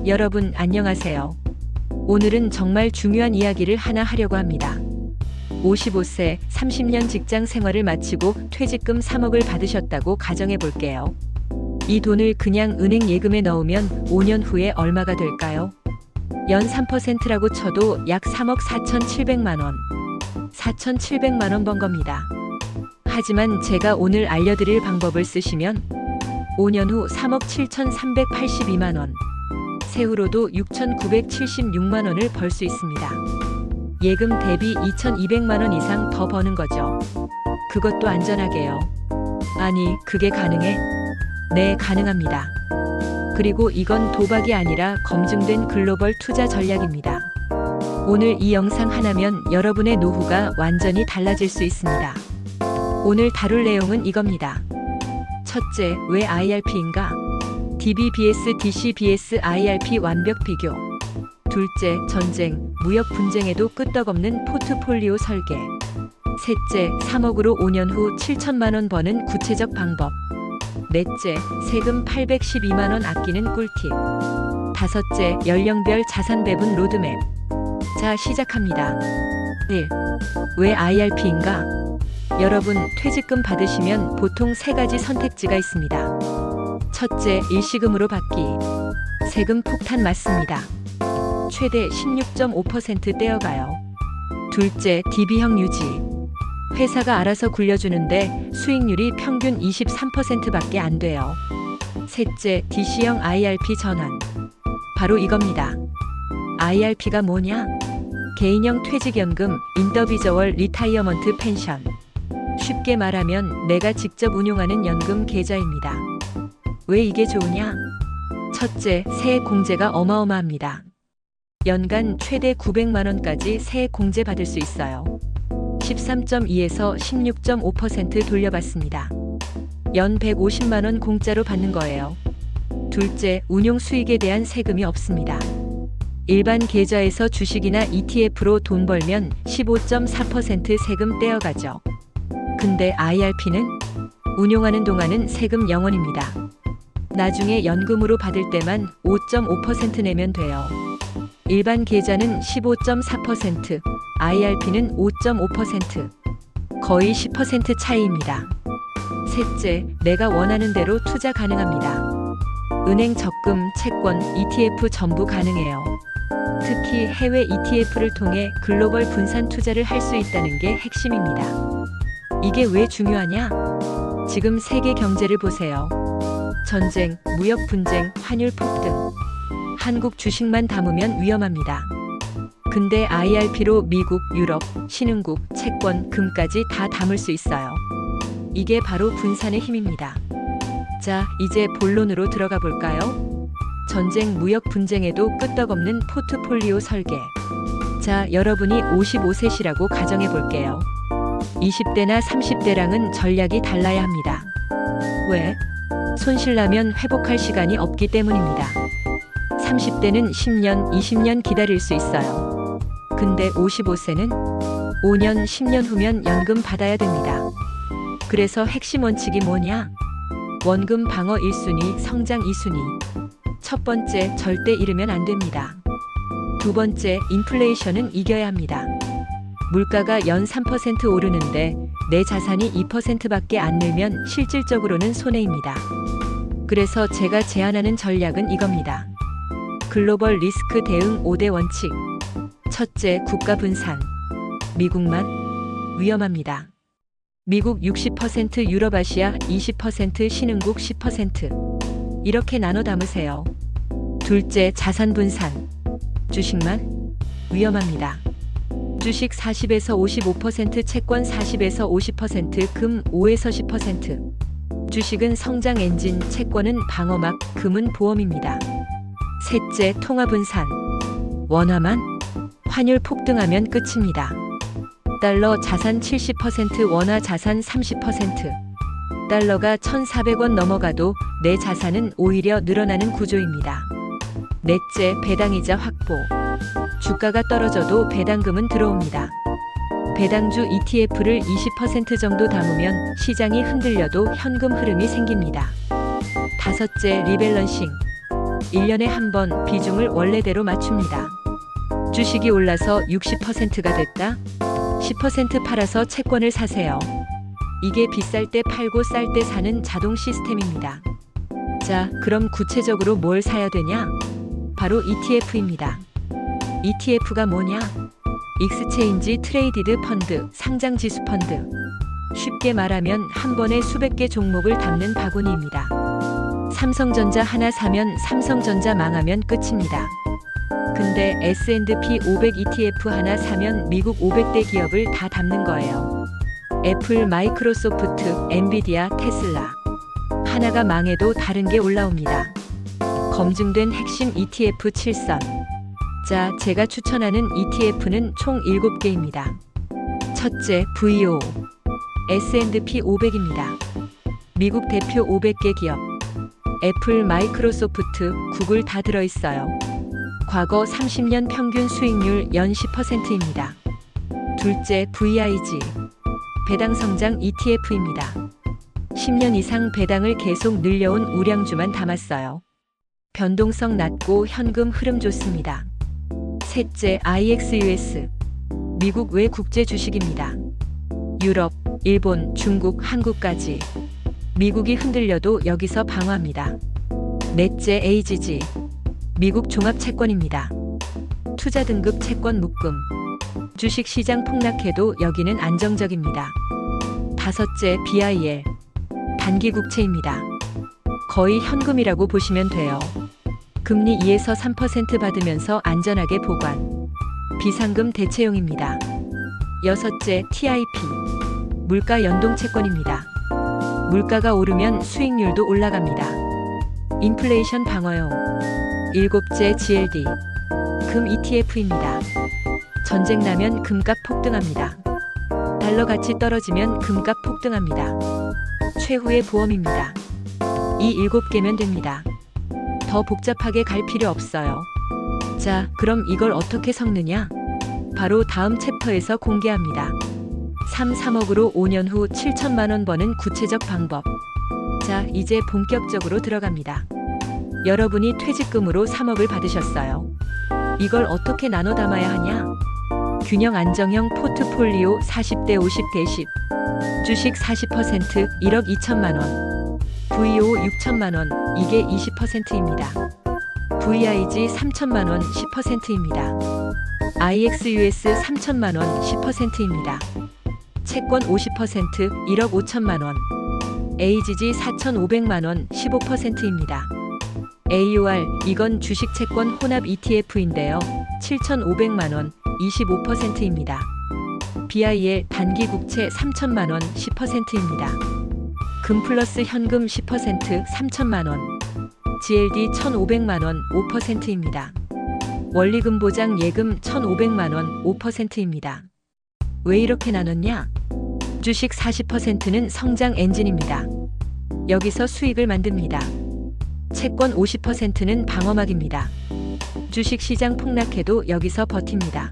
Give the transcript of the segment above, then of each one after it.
여러분 안녕하세요. 오늘은 정말 중요한 이야기를 하나 하려고 합니다. 55세 30년 직장 생활을 마치고 퇴직금 3억을 받으셨다고 가정해 볼게요. 이 돈을 그냥 은행 예금에 넣으면 5년 후에 얼마가 될까요? 연 3%라고 쳐도 약 3억 4,700만 원. 4,700만 원 번 겁니다. 하지만 제가 오늘 알려드릴 방법을 쓰시면 5년 후 3억 7,382만 원, 세후로도 6,976만 원을 벌 수 있습니다. 예금 대비 2,200만 원 이상 더 버는 거죠. 그것도 안전하게요. 아니, 그게 가능해? 네, 가능합니다. 그리고 이건 도박이 아니라 검증된 글로벌 투자 전략입니다. 오늘 이 영상 하나면 여러분의 노후가 완전히 달라질 수 있습니다. 오늘 다룰 내용은 이겁니다. 첫째, 왜 IRP인가? DB vs DC vs IRP 완벽 비교. 둘째, 전쟁, 무역 분쟁에도 끄떡없는 포트폴리오 설계. 셋째, 3억으로 5년 후 7천만 원 버는 구체적 방법. 넷째, 세금 812만 원 아끼는 꿀팁. 다섯째, 연령별 자산 배분 로드맵. 자, 시작합니다. 1. 왜 IRP인가? 여러분, 퇴직금 받으시면 보통 3가지 선택지가 있습니다. 첫째, 일시금으로 받기. 세금 폭탄 맞습니다. 최대 16.5% 떼어가요. 둘째, DB형 유지. 회사가 알아서 굴려주는데 수익률이 평균 23%밖에 안 돼요. 셋째, DC형 IRP 전환. 바로 이겁니다. IRP가 뭐냐? 개인형 퇴직연금, 인더비저월 리타이어먼트 펜션. 쉽게 말하면 내가 직접 운용하는 연금 계좌입니다. 왜 이게 좋으냐? 첫째, 세액 공제가 어마어마합니다. 연간 최대 900만 원까지 세액 공제 받을 수 있어요. 13.2에서 16.5% 돌려받습니다. 연 150만 원 공짜로 받는 거예요. 둘째, 운용 수익에 대한 세금이 없습니다. 일반 계좌에서 주식이나 ETF로 돈 벌면 15.4% 세금 떼어가죠. 근데 IRP는 운용하는 동안은 세금 0원입니다. 나중에 연금으로 받을 때만 5.5% 내면 돼요. 일반 계좌는 15.4%, IRP는 5.5%. 거의 10% 차이입니다. 셋째, 내가 원하는 대로 투자 가능합니다. 은행 적금, 채권, ETF 전부 가능해요. 특히 해외 ETF를 통해 글로벌 분산 투자를 할 수 있다는 게 핵심입니다. 이게 왜 중요하냐? 지금 세계 경제를 보세요. 전쟁, 무역 분쟁, 환율 폭등. 한국 주식만 담으면 위험합니다. 근데 IRP로 미국, 유럽, 신흥국, 채권, 금까지 다 담을 수 있어요. 이게 바로 분산의 힘입니다. 자, 이제 본론으로 들어가 볼까요? 전쟁, 무역 분쟁에도 끄떡없는 포트폴리오 설계. 자, 여러분이 55세시라고 가정해 볼게요. 20대나 30대랑은 전략이 달라야 합니다. 왜? 손실나면 회복할 시간이 없기 때문입니다. 30대는 10년, 20년 기다릴 수 있어요. 근데 55세는 5년, 10년 후면 연금 받아야 됩니다. 그래서 핵심 원칙이 뭐냐? 원금 방어 1순위, 성장 2순위. 첫 번째, 절대 잃으면 안 됩니다. 두 번째, 인플레이션은 이겨야 합니다. 물가가 연 3% 오르는데 내 자산이 2%밖에 안 늘면 실질적으로는 손해입니다. 그래서 제가 제안하는 전략은 이겁니다. 글로벌 리스크 대응 5대 원칙. 첫째, 국가 분산. 미국만 위험합니다. 미국 60%, 유럽아시아 20%, 신흥국 10%. 이렇게 나눠 담으세요. 둘째, 자산 분산. 주식만 위험합니다. 주식 40에서 55%, 채권 40에서 50%, 금 5에서 10%. 주식은 성장 엔진, 채권은 방어막, 금은 보험입니다. 셋째, 통화 분산. 원화만 환율 폭등하면 끝입니다. 달러 자산 70%, 원화 자산 30%. 달러가 1,400원 넘어가도 내 자산은 오히려 늘어나는 구조입니다. 넷째, 배당이자 확보. 주가가 떨어져도 배당금은 들어옵니다. 배당주 ETF를 20% 정도 담으면 시장이 흔들려도 현금 흐름이 생깁니다. 다섯째, 리밸런싱. 1년에 한 번 비중을 원래대로 맞춥니다. 주식이 올라서 60%가 됐다? 10% 팔아서 채권을 사세요. 이게 비쌀 때 팔고 쌀 때 사는 자동 시스템입니다. 자, 그럼 구체적으로 뭘 사야 되냐? 바로 ETF입니다. ETF가 뭐냐? 익스체인지 트레이디드 펀드, 상장 지수 펀드. 쉽게 말하면 한 번에 수백 개 종목을 담는 바구니입니다. 삼성전자 하나 사면 삼성전자 망하면 끝입니다. 근데 S&P 500 ETF 하나 사면 미국 500대 기업을 다 담는 거예요. 애플, 마이크로소프트, 엔비디아, 테슬라. 하나가 망해도 다른 게 올라옵니다. 검증된 핵심 ETF 7선. 자, 제가 추천하는 ETF는 총 7개입니다. 첫째, VO. S&P 500입니다. 미국 대표 500개 기업. 애플, 마이크로소프트, 구글 다 들어있어요. 과거 30년 평균 수익률 연 10%입니다. 둘째, VIG. 배당 성장 ETF입니다. 10년 이상 배당을 계속 늘려온 우량주만 담았어요. 변동성 낮고 현금 흐름 좋습니다. 셋째, IXUS. 미국 외 국제 주식입니다. 유럽, 일본, 중국, 한국까지. 미국이 흔들려도 여기서 방어합니다. 넷째, AGG. 미국 종합 채권입니다. 투자 등급 채권 묶음. 주식 시장 폭락해도 여기는 안정적입니다. 다섯째, BIL. 단기 국채입니다. 거의 현금이라고 보시면 돼요. 금리 2에서 3% 받으면서 안전하게 보관. 비상금 대체용입니다. 여섯째, TIP. 물가 연동 채권입니다. 물가가 오르면 수익률도 올라갑니다. 인플레이션 방어용. 일곱째, GLD. 금 ETF입니다. 전쟁 나면 금값 폭등합니다. 달러 가치 떨어지면 금값 폭등합니다. 최후의 보험입니다. 이 7개면 됩니다. 더 복잡하게 갈 필요 없어요. 자, 그럼 이걸 어떻게 섞느냐? 바로 다음 챕터에서 공개합니다. 3억으로 5년 후 7천만 원 버는 구체적 방법. 자, 이제 본격적으로 들어갑니다. 여러분이 퇴직금으로 3억을 받으셨어요. 이걸 어떻게 나눠 담아야 하냐? 균형 안정형 포트폴리오 40대 50대 10. 주식 40% 1억 2천만 원. VO 6천만 원, 이게 20%입니다. VIG 3천만 원 10%입니다. IXUS 3천만 원 10%입니다. 채권 50% 1억 5천만 원. AGG 4,500만 원 15%입니다. AUR, 이건 주식 채권 혼합 ETF인데요. 7,500만 원 25%입니다. BIL 단기 국채 3천만 원 10%입니다. 금 플러스 현금 10% 3천만 원. GLD 1,500만 원 5%입니다. 원리금 보장 예금 1,500만 원 5%입니다. 왜 이렇게 나눴냐? 주식 40%는 성장 엔진입니다. 여기서 수익을 만듭니다. 채권 50%는 방어막입니다. 주식 시장 폭락해도 여기서 버팁니다.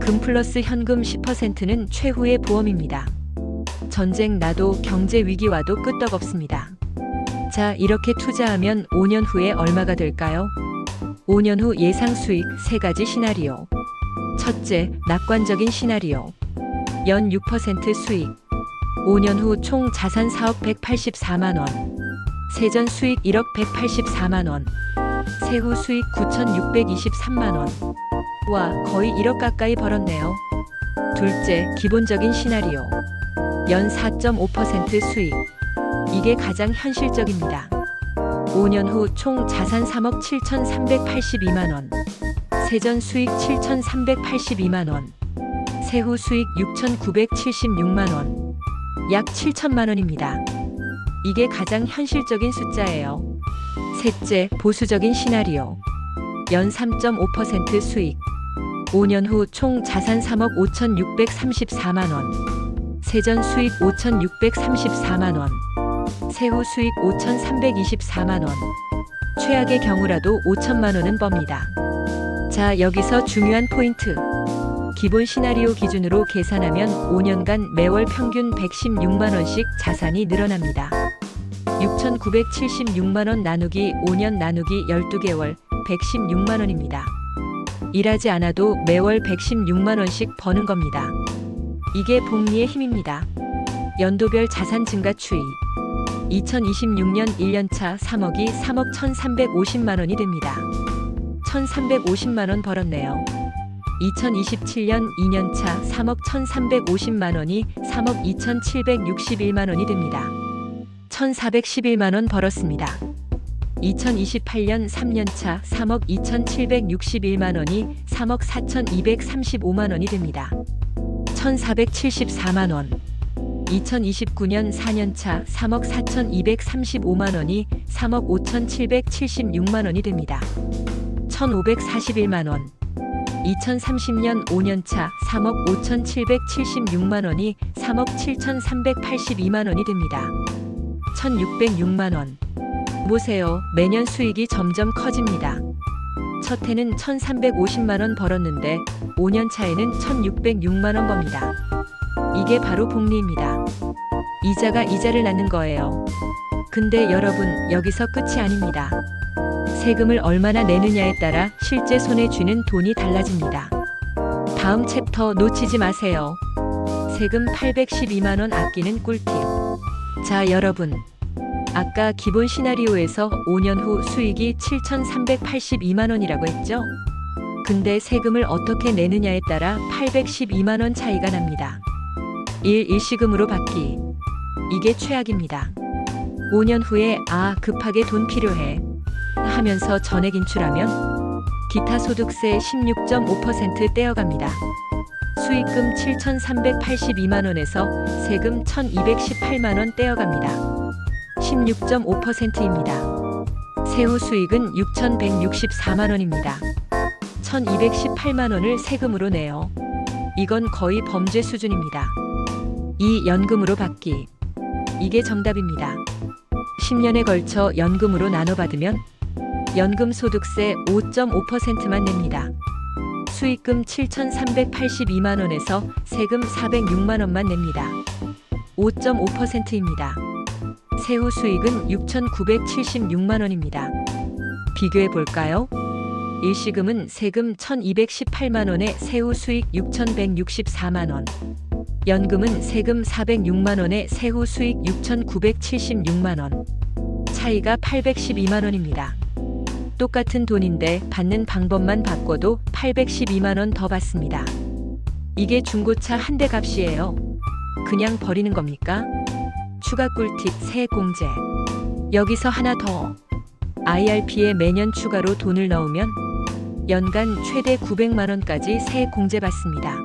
금 플러스 현금 10%는 최후의 보험입니다. 전쟁 나도 경제 위기 와도 끄떡없습니다. 자, 이렇게 투자하면 5년 후에 얼마가 될까요? 5년 후 예상 수익 3가지 시나리오. 첫째, 낙관적인 시나리오. 연 6% 수익. 5년 후 총 자산 4억 184만 원. 세전 수익 1억 184만 원. 세후 수익 9,623만 원. 와, 거의 1억 가까이 벌었네요. 둘째, 기본적인 시나리오. 연 4.5% 수익. 이게 가장 현실적입니다. 5년 후 총 자산 3억 7,382만 원. 세전 수익 7,382만 원. 세후 수익 6,976만 원. 약 7천만 원입니다. 이게 가장 현실적인 숫자예요. 셋째, 보수적인 시나리오. 연 3.5% 수익. 5년 후 총 자산 3억 5,634만 원. 세전 수익 5,634만 원. 세후 수익 5,324만 원. 최악의 경우라도 5천만 원은 법니다. 자, 여기서 중요한 포인트. 기본 시나리오 기준으로 계산하면 5년간 매월 평균 116만 원씩 자산이 늘어납니다. 6,976만원 나누기 5년 나누기 12개월 116만원입니다. 일하지 않아도 매월 116만원씩 버는 겁니다. 이게 복리의 힘입니다. 연도별 자산 증가 추이. 2026년 1년차 3억이 3억 1,350만원이 됩니다. 1,350만원 벌었네요. 2027년 2년차 3억 1,350만원이 3억 2,761만원이 됩니다. 1,411만원 벌었습니다. 2028년 3년차 3억 2,761만원이 3억 4,235만원이 됩니다. 1,474만원. 2029년 4년차 3억 4,235만원이 3억 5,776만원이 됩니다. 1,541만원. 2030년 5년차 3억 5,776만원이 3억 7,382만원이 됩니다. 1,606만원. 보세요. 매년 수익이 점점 커집니다. 첫 해는 1,350만원 벌었는데 5년 차에는 1,606만원 법니다. 이게 바로 복리입니다. 이자가 이자를 낳는 거예요. 근데 여러분, 여기서 끝이 아닙니다. 세금을 얼마나 내느냐에 따라 실제 손에 쥐는 돈이 달라집니다. 다음 챕터 놓치지 마세요. 세금 812만원 아끼는 꿀팁. 자, 여러분. 아까 기본 시나리오에서 5년 후 수익이 7,382만원이라고 했죠? 근데 세금을 어떻게 내느냐에 따라 812만원 차이가 납니다. 1. 일시금으로 받기. 이게 최악입니다. 5년 후에 급하게 돈 필요해 하면서 전액 인출하면 기타 소득세 16.5% 떼어갑니다. 수익금 7,382만원에서 세금 1,218만원 떼어갑니다. 16.5%입니다. 세후 수익은 6,164만원입니다. 1,218만원을 세금으로 내요. 이건 거의 범죄 수준입니다. 2. 연금으로 받기. 이게 정답입니다. 10년에 걸쳐 연금으로 나눠받으면 연금 소득세 5.5%만 냅니다. 수익금 7,382만원에서 세금 406만원만 냅니다. 5.5%입니다. 세후 수익은 6,976만원입니다. 비교해 볼까요? 일시금은 세금 1,218만원에 세후 수익 6,164만원. 연금은 세금 406만원에 세후 수익 6,976만원. 차이가 812만원입니다. 똑같은 돈인데 받는 방법만 바꿔도 812만원 더 받습니다. 이게 중고차 한 대 값이에요. 그냥 버리는 겁니까? 추가 꿀팁 세액공제. 여기서 하나 더. IRP에 매년 추가로 돈을 넣으면 연간 최대 900만원까지 세액공제 받습니다.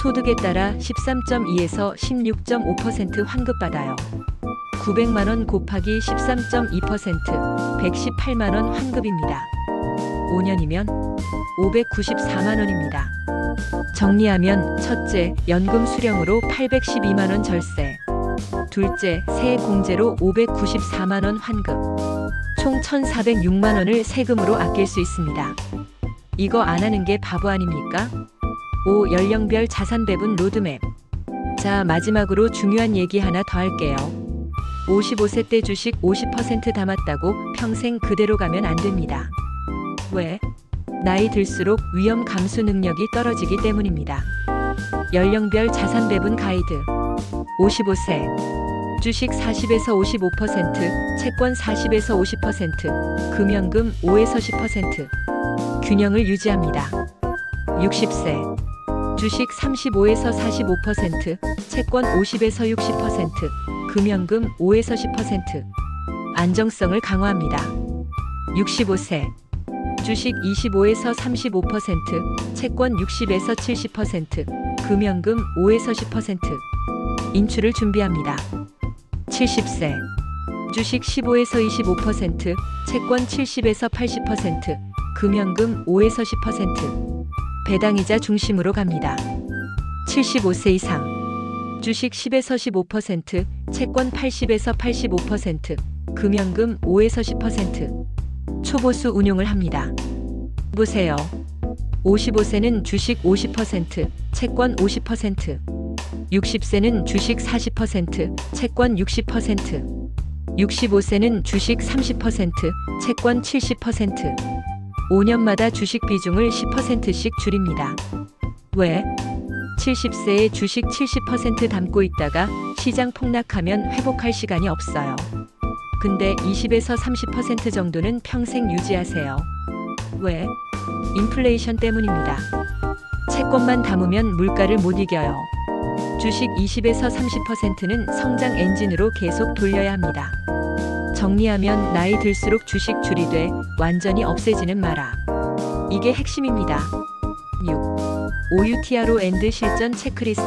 소득에 따라 13.2에서 16.5% 환급받아요. 900만원 곱하기 13.2% 118만원 환급입니다. 5년이면 594만원입니다. 정리하면 첫째, 연금 수령으로 812만원 절세. 둘째, 세액공제로 594만원 환급. 총 1,406만원을 세금으로 아낄 수 있습니다. 이거 안 하는 게 바보 아닙니까? 5. 연령별 자산 배분 로드맵. 자, 마지막으로 중요한 얘기 하나 더 할게요. 55세 때 주식 50% 담았다고 평생 그대로 가면 안 됩니다. 왜? 나이 들수록 위험 감수 능력이 떨어지기 때문입니다. 연령별 자산 배분 가이드. 55세. 주식 40에서 55%, 채권 40에서 50%, 금연금 5에서 10%. 균형을 유지합니다. 60세. 주식 35에서 45%, 채권 50에서 60%, 금연금 5에서 10%. 안정성을 강화합니다. 65세. 주식 25에서 35%, 채권 60에서 70%, 금연금 5에서 10%. 인출을 준비합니다. 70세. 주식 15에서 25%, 채권 70에서 80%, 금연금 5에서 10%. 배당이자 중심으로 갑니다. 75세 이상. 주식 10에서 15%, 채권 80에서 85%, 금연금 5에서 10%. 초보수 운용을 합니다. 보세요. 55세는 주식 50%, 채권 50%. 60세는 주식 40%, 채권 60%. 65세는 주식 30%, 채권 70%. 5년마다 주식 비중을 10%씩 줄입니다. 왜? 70세에 주식 70% 담고 있다가 시장 폭락하면 회복할 시간이 없어요. 근데 20에서 30% 정도는 평생 유지하세요. 왜? 인플레이션 때문입니다. 채권만 담으면 물가를 못 이겨요. 주식 20에서 30%는 성장 엔진으로 계속 돌려야 합니다. 정리하면 나이 들수록 주식 줄이되 완전히 없애지는 마라. 이게 핵심입니다. 6. OUTRO 앤드 실전 체크리스트.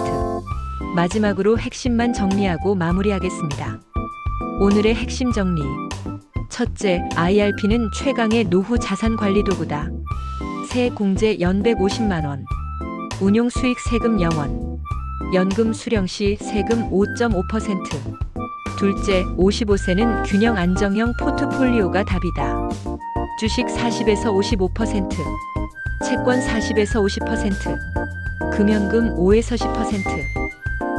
마지막으로 핵심만 정리하고 마무리하겠습니다. 오늘의 핵심 정리. 첫째, IRP는 최강의 노후 자산 관리 도구다. 세액 공제 연 150만 원. 운용 수익 세금 0원. 연금 수령 시 세금 5.5%. 둘째, 55세는 균형 안정형 포트폴리오가 답이다. 주식 40에서 55%, 채권 40에서 50%, 금연금 5에서 10%.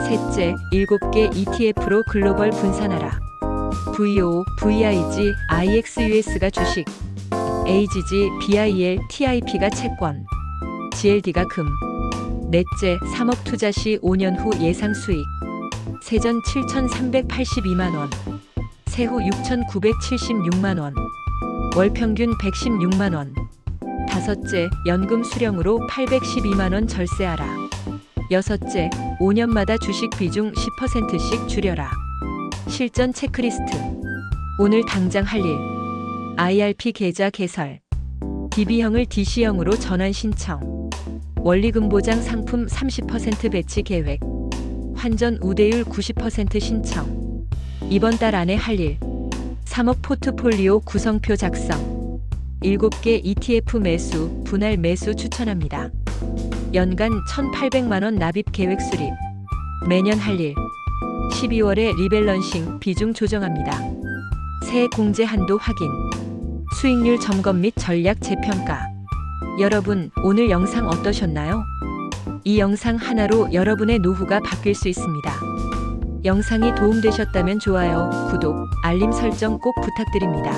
셋째, 7개 ETF로 글로벌 분산하라. VO, VIG, IXUS가 주식, AGG, BIL, TIP가 채권, GLD가 금. 넷째, 3억 투자 시 5년 후 예상 수익. 세전 7,382만 원, 세후 6,976만 원, 월 평균 116만 원. 다섯째, 연금 수령으로 812만 원 절세하라. 여섯째, 5년마다 주식 비중 10%씩 줄여라. 실전 체크리스트. 오늘 당장 할 일. IRP 계좌 개설. DB형을 DC형으로 전환 신청. 원리금 보장 상품 30% 배치 계획. 환전 우대율 90% 신청. 이번 달 안에 할 일. 3억 포트폴리오 구성표 작성. 7개 ETF 매수, 분할 매수 추천합니다. 연간 1,800만 원 납입 계획 수립. 매년 할 일. 12월에 리밸런싱 비중 조정합니다. 세액 공제 한도 확인. 수익률 점검 및 전략 재평가. 여러분, 오늘 영상 어떠셨나요? 이 영상 하나로 여러분의 노후가 바뀔 수 있습니다. 영상이 도움되셨다면 좋아요, 구독, 알림 설정 꼭 부탁드립니다.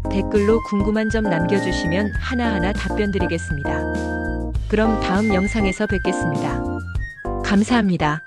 댓글로 궁금한 점 남겨주시면 하나하나 답변 드리겠습니다. 그럼 다음 영상에서 뵙겠습니다. 감사합니다.